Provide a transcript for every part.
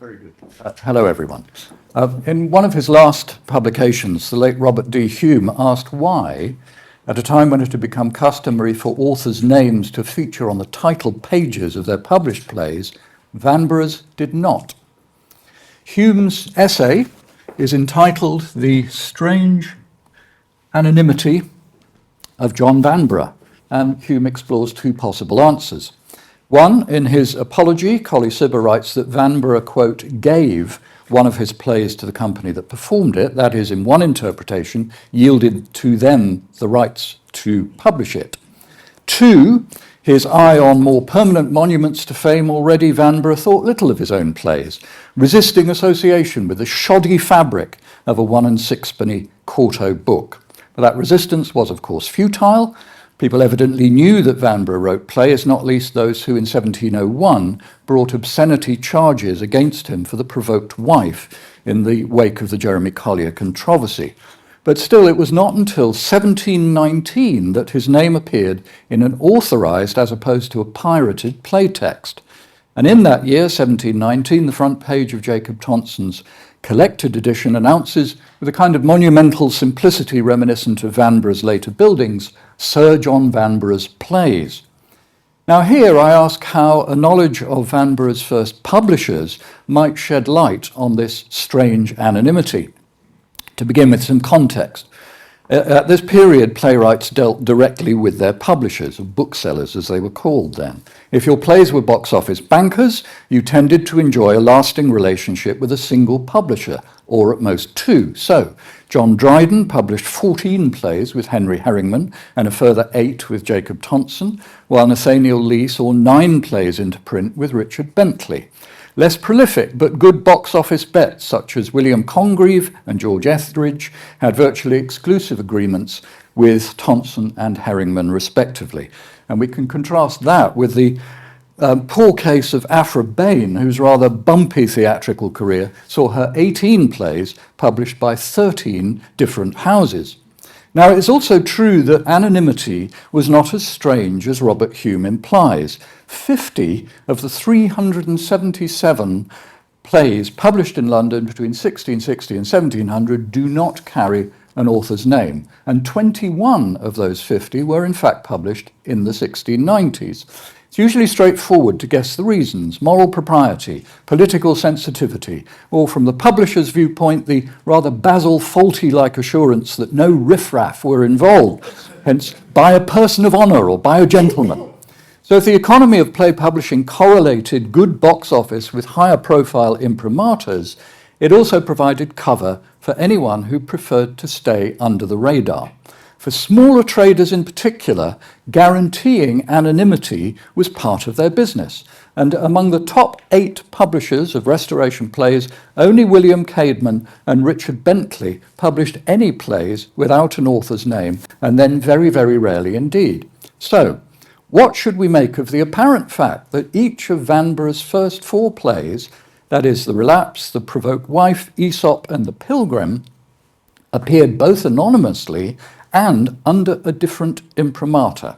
Very good. Hello, everyone. In one of his last publications, the late Robert D. Hume asked why, at a time when it had become customary for authors' names to feature on the title pages of their published plays, Vanbrugh's did not. Hume's essay is entitled The Strange Anonymity of John Vanbrugh, and Hume explores two possible answers. One, in his apology, Colley Cibber writes that Vanbrugh, quote, gave one of his plays to the company that performed it, that is, in one interpretation, yielded to them the rights to publish it. Two, his eye on more permanent monuments to fame already, Vanbrugh thought little of his own plays, resisting association with the shoddy fabric of a 1 and 6 quarto book. But that resistance was, of course, futile. People evidently knew that Vanbrugh wrote plays, not least those who in 1701 brought obscenity charges against him for the provoked wife in the wake of the Jeremy Collier controversy. But still, it was not until 1719 that his name appeared in an authorized as opposed to a pirated play text. And in that year, 1719, the front page of Jacob Tonson's collected edition announces, with a kind of monumental simplicity reminiscent of Vanbrugh's later buildings, Sir John Vanbrugh's plays. Now here I ask how a knowledge of Vanbrugh's first publishers might shed light on this strange anonymity. To begin with some context. At this period, playwrights dealt directly with their publishers, or booksellers as they were called then. If your plays were box office bankers, you tended to enjoy a lasting relationship with a single publisher, or at most two. So, John Dryden published 14 plays with Henry Herringman and a further 8 with Jacob Tonson, while Nathaniel Lee saw 9 plays into print with Richard Bentley. Less prolific but good box office bets such as William Congreve and George Etheridge had virtually exclusive agreements with Tonson and Herringman respectively. And we can contrast that with the poor case of Aphra Behn, whose rather bumpy theatrical career saw her 18 plays published by 13 different houses. Now, it's also true that anonymity was not as strange as Robert Hume implies. 50 of the 377 plays published in London between 1660 and 1700 do not carry an author's name, and 21 of those 50 were in fact published in the 1690s. It's usually straightforward to guess the reasons: moral propriety, political sensitivity, or from the publisher's viewpoint, the rather Basil Fawlty-like assurance that no riffraff were involved, hence by a person of honour or by a gentleman. So if the economy of play publishing correlated good box office with higher profile imprimaturs, it also provided cover for anyone who preferred to stay under the radar. For smaller traders in particular, guaranteeing anonymity was part of their business. And among the top 8 publishers of Restoration plays, only William Caedmon and Richard Bentley published any plays without an author's name, and then very, very rarely indeed. So, what should we make of the apparent fact that each of Vanbrugh's first 4 plays, that is, The Relapse, The Provoked Wife, Aesop, and The Pilgrim, appeared both anonymously and under a different imprimatur?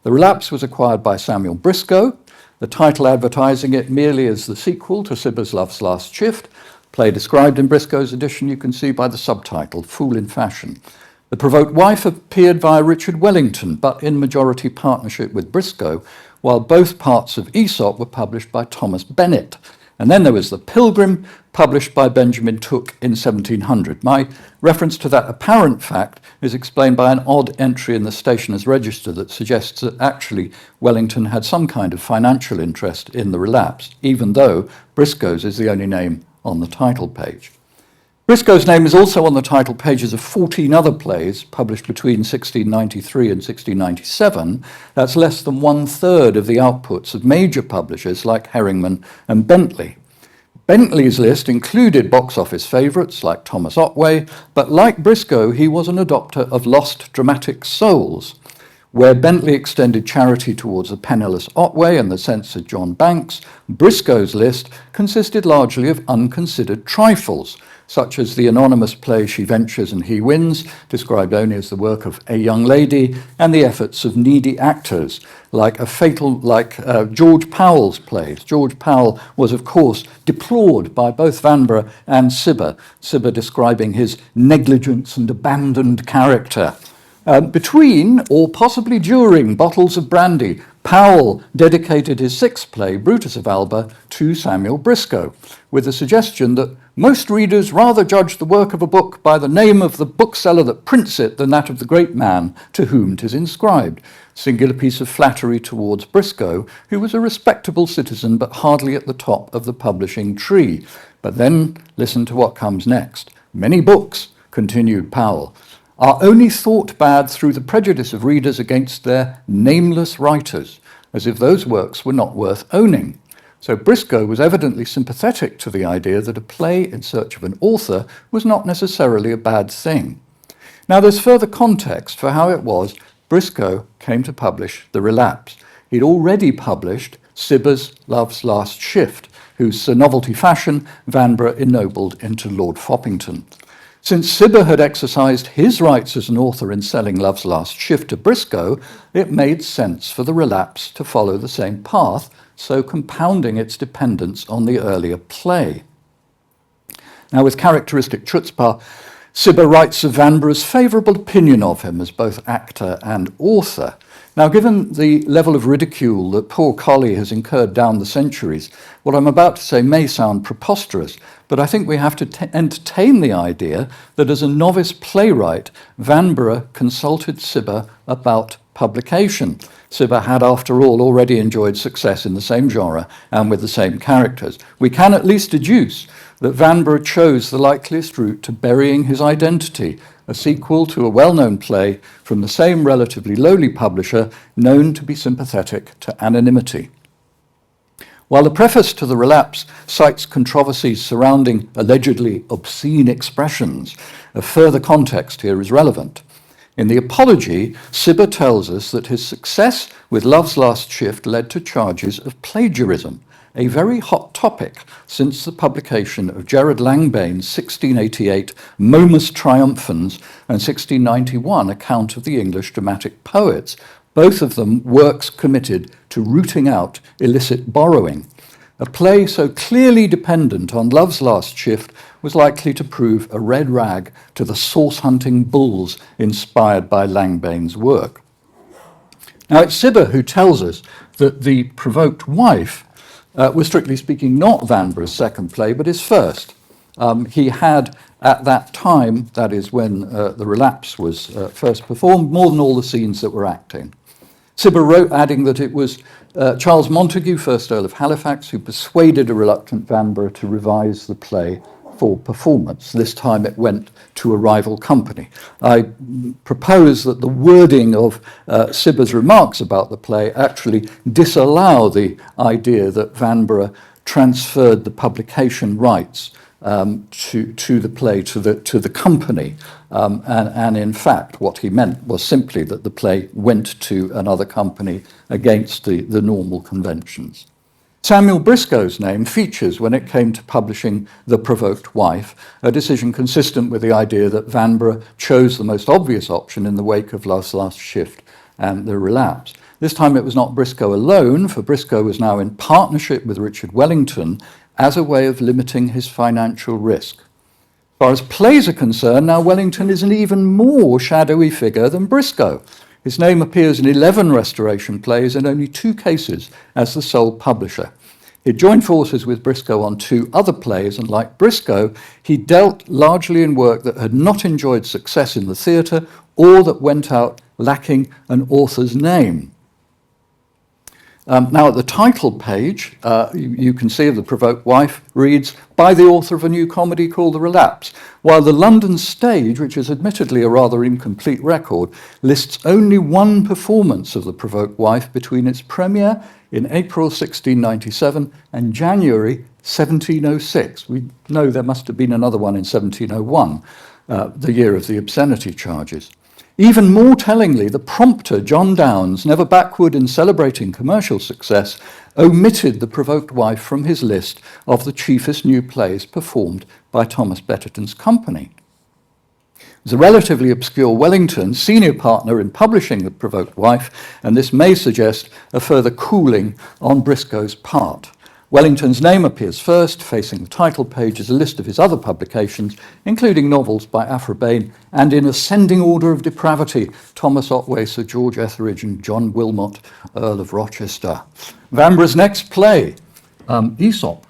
The Relapse was acquired by Samuel Briscoe, the title advertising it merely as the sequel to Cibber's Love's Last Shift, play described in Briscoe's edition you can see by the subtitle, Fool in Fashion. The Provoked Wife appeared via Richard Wellington, but in majority partnership with Briscoe, while both parts of Aesop were published by Thomas Bennett. And then there was The Pilgrim, published by Benjamin Tooke in 1700. My reference to that apparent fact is explained by an odd entry in the Stationer's Register that suggests that actually Wellington had some kind of financial interest in The Relapse, even though Briscoe's is the only name on the title page. Briscoe's name is also on the title pages of 14 other plays published between 1693 and 1697. That's less than 1/3 of the outputs of major publishers like Herringman and Bentley. Bentley's list included box office favourites like Thomas Otway, but like Briscoe, he was an adopter of lost dramatic souls. Where Bentley extended charity towards the penniless Otway and the censored John Banks, Briscoe's list consisted largely of unconsidered trifles, such as the anonymous play She Ventures and He Wins, described only as the work of a young lady, and the efforts of needy actors, like George Powell's plays. George Powell was, of course, deplored by both Vanbrugh and Cibber describing his negligence and abandoned character. Between, or possibly during, bottles of brandy, Powell dedicated his sixth play, Brutus of Alba, to Samuel Briscoe, with the suggestion that most readers rather judge the work of a book by the name of the bookseller that prints it than that of the great man to whom 'tis inscribed. Singular piece of flattery towards Briscoe, who was a respectable citizen but hardly at the top of the publishing tree. But then listen to what comes next. Many books, continued Powell, are only thought bad through the prejudice of readers against their nameless writers, as if those works were not worth owning. So Briscoe was evidently sympathetic to the idea that a play in search of an author was not necessarily a bad thing. Now there's further context for how it was Briscoe came to publish The Relapse. He'd already published Cibber's Love's Last Shift, whose novelty fashion Vanbrugh ennobled into Lord Foppington. Since Cibber had exercised his rights as an author in selling Love's Last Shift to Briscoe, it made sense for The Relapse to follow the same path, so compounding its dependence on the earlier play. Now, with characteristic chutzpah, Cibber writes of Vanbrugh's favourable opinion of him as both actor and author. Now, given the level of ridicule that poor Colley has incurred down the centuries, what I'm about to say may sound preposterous, but I think we have to entertain the idea that as a novice playwright, Vanbrugh consulted Cibber about publication. Cibber had, after all, already enjoyed success in the same genre and with the same characters. We can at least deduce that Vanbrugh chose the likeliest route to burying his identity, a sequel to a well-known play from the same relatively lowly publisher known to be sympathetic to anonymity. While the preface to The Relapse cites controversies surrounding allegedly obscene expressions, a further context here is relevant. In the apology, Cibber tells us that his success with Love's Last Shift led to charges of plagiarism, a very hot topic since the publication of Gerard Langbane's 1688 Momus Triumphans and 1691 account of the English dramatic poets, both of them works committed to rooting out illicit borrowing. A play so clearly dependent on Love's Last Shift was likely to prove a red rag to the source-hunting bulls inspired by Langbane's work. Now, it's Cibber who tells us that The Provoked Wife was, strictly speaking, not Vanbrugh's second play, but his first. He had, at that time, that is when The Relapse was first performed, more than all the scenes that were acting. Cibber wrote, adding that it was Charles Montague, 1st Earl of Halifax, who persuaded a reluctant Vanbrugh to revise the play for performance. This time it went to a rival company. I propose that the wording of Cibber's remarks about the play actually disallow the idea that Vanbrugh transferred the publication rights to the play, to the company. And in fact, what he meant was simply that the play went to another company against the normal conventions. Samuel Briscoe's name features when it came to publishing The Provoked Wife, a decision consistent with the idea that Vanbrugh chose the most obvious option in the wake of Love's Last Shift and The Relapse. This time it was not Briscoe alone, for Briscoe was now in partnership with Richard Wellington as a way of limiting his financial risk. As far as plays are concerned, now Wellington is an even more shadowy figure than Briscoe. His name appears in 11 restoration plays and only 2 cases as the sole publisher. He joined forces with Briscoe on 2 other plays, and like Briscoe, he dealt largely in work that had not enjoyed success in the theatre or that went out lacking an author's name. Now, at the title page, you can see The Provoked Wife reads, by the author of a new comedy called The Relapse, while the London Stage, which is admittedly a rather incomplete record, lists only one performance of The Provoked Wife between its premiere in April 1697 and January 1706. We know there must have been another one in 1701, the year of the obscenity charges. Even more tellingly, the prompter, John Downes, never backward in celebrating commercial success, omitted The Provoked Wife from his list of the chiefest new plays performed by Thomas Betterton's company. As a relatively obscure Wellington, senior partner in publishing The Provoked Wife, and this may suggest a further cooling on Briscoe's part. Wellington's name appears first, facing the title page is a list of his other publications, including novels by Aphra Behn, and in ascending order of depravity, Thomas Otway, Sir George Etheridge, and John Wilmot, Earl of Rochester. Vanbrugh's next play, Aesop,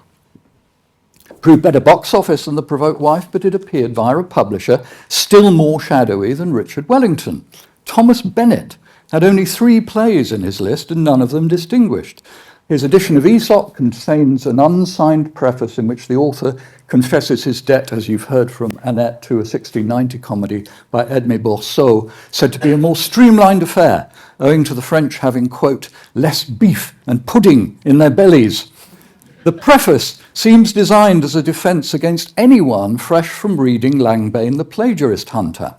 proved better box office than The Provoked Wife, but it appeared via a publisher still more shadowy than Richard Wellington. Thomas Bennett had only 3 plays in his list, and none of them distinguished. His edition of Aesop contains an unsigned preface in which the author confesses his debt, as you've heard from Annette, to a 1690 comedy by Edmé Bourseau, said to be a more streamlined affair, owing to the French having, quote, less beef and pudding in their bellies. The preface seems designed as a defense against anyone fresh from reading Langbaine, the Plagiarist Hunter.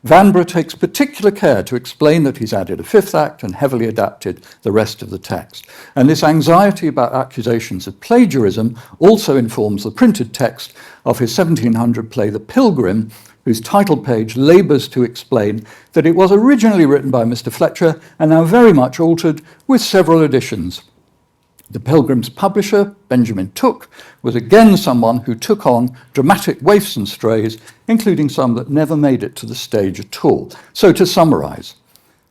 Vanbrugh takes particular care to explain that he's added a 5th act and heavily adapted the rest of the text. And this anxiety about accusations of plagiarism also informs the printed text of his 1700 play The Pilgrim, whose title page labours to explain that it was originally written by Mr. Fletcher and now very much altered with several additions. The Pilgrim's publisher, Benjamin Tooke, was again someone who took on dramatic waifs and strays, including some that never made it to the stage at all. So to summarise,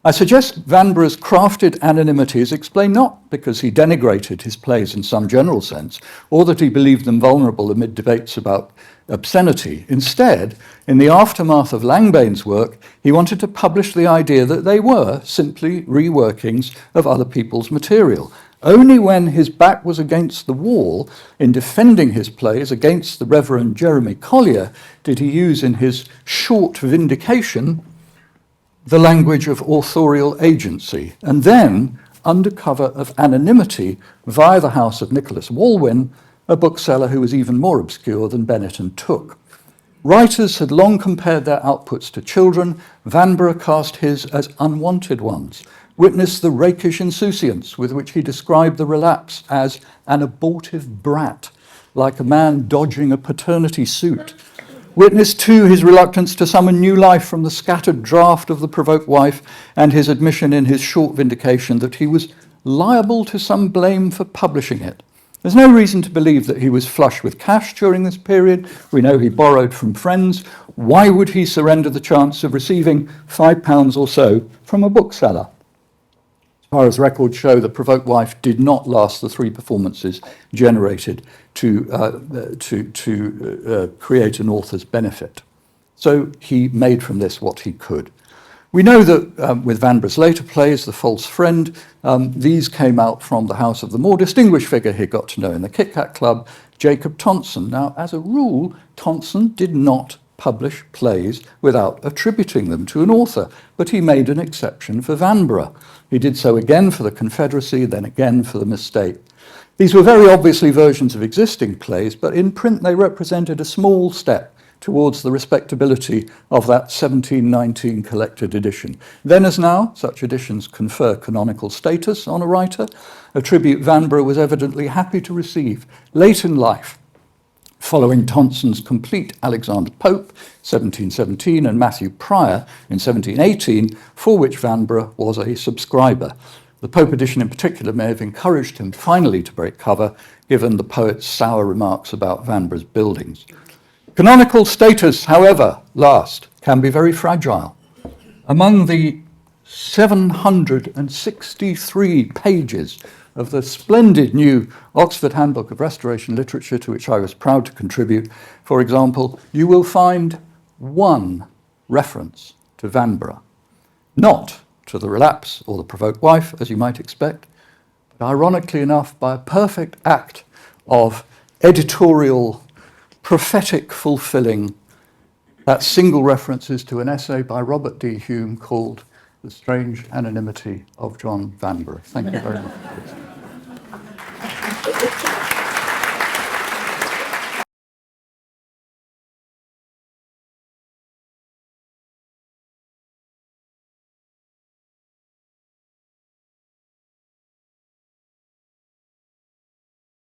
I suggest Vanbrugh's crafted anonymity is explained not because he denigrated his plays in some general sense, or that he believed them vulnerable amid debates about obscenity. Instead, in the aftermath of Langbaine's work, he wanted to publish the idea that they were simply reworkings of other people's material. Only when his back was against the wall in defending his plays against the Reverend Jeremy Collier did he use in his short vindication the language of authorial agency, and then, under cover of anonymity, via the house of Nicholas Walwyn, a bookseller who was even more obscure than Bennett and Tooke. Writers had long compared their outputs to children. Vanbrugh cast his as unwanted ones. Witness the rakish insouciance with which he described the relapse as an abortive brat, like a man dodging a paternity suit. Witness, too, his reluctance to summon new life from the scattered draft of The Provoked Wife and his admission in his short vindication that he was liable to some blame for publishing it. There's no reason to believe that he was flush with cash during this period. We know he borrowed from friends. Why would he surrender the chance of receiving £5 or so from a bookseller? As far as records show, The Provoked Wife did not last the 3 performances generated to create an author's benefit. So he made from this what he could. We know that with Vanbrugh's later plays, The False Friend, these came out from the house of the more distinguished figure he got to know in the Kit Kat Club, Jacob Tonson. Now, as a rule, Tonson did not publish plays without attributing them to an author, but he made an exception for Vanbrugh. He did so again for the Confederacy, then again for the Mistake. These were very obviously versions of existing plays, but in print they represented a small step towards the respectability of that 1719 collected edition. Then as now, such editions confer canonical status on a writer, a tribute Vanbrugh was evidently happy to receive late in life, following Tonson's complete Alexander Pope, 1717, and Matthew Prior in 1718, for which Vanbrugh was a subscriber. The Pope edition in particular may have encouraged him finally to break cover, given the poet's sour remarks about Vanbrugh's buildings. Canonical status, however, can be very fragile. Among the 763 pages of the splendid new Oxford Handbook of Restoration Literature, to which I was proud to contribute, for example, you will find one reference to Vanbrugh, not to The Relapse or The Provoked Wife, as you might expect, but ironically enough, by a perfect act of editorial, prophetic fulfilling, that single reference is to an essay by Robert D. Hume called The Strange Anonymity of John Vanbrugh. Thank you very much.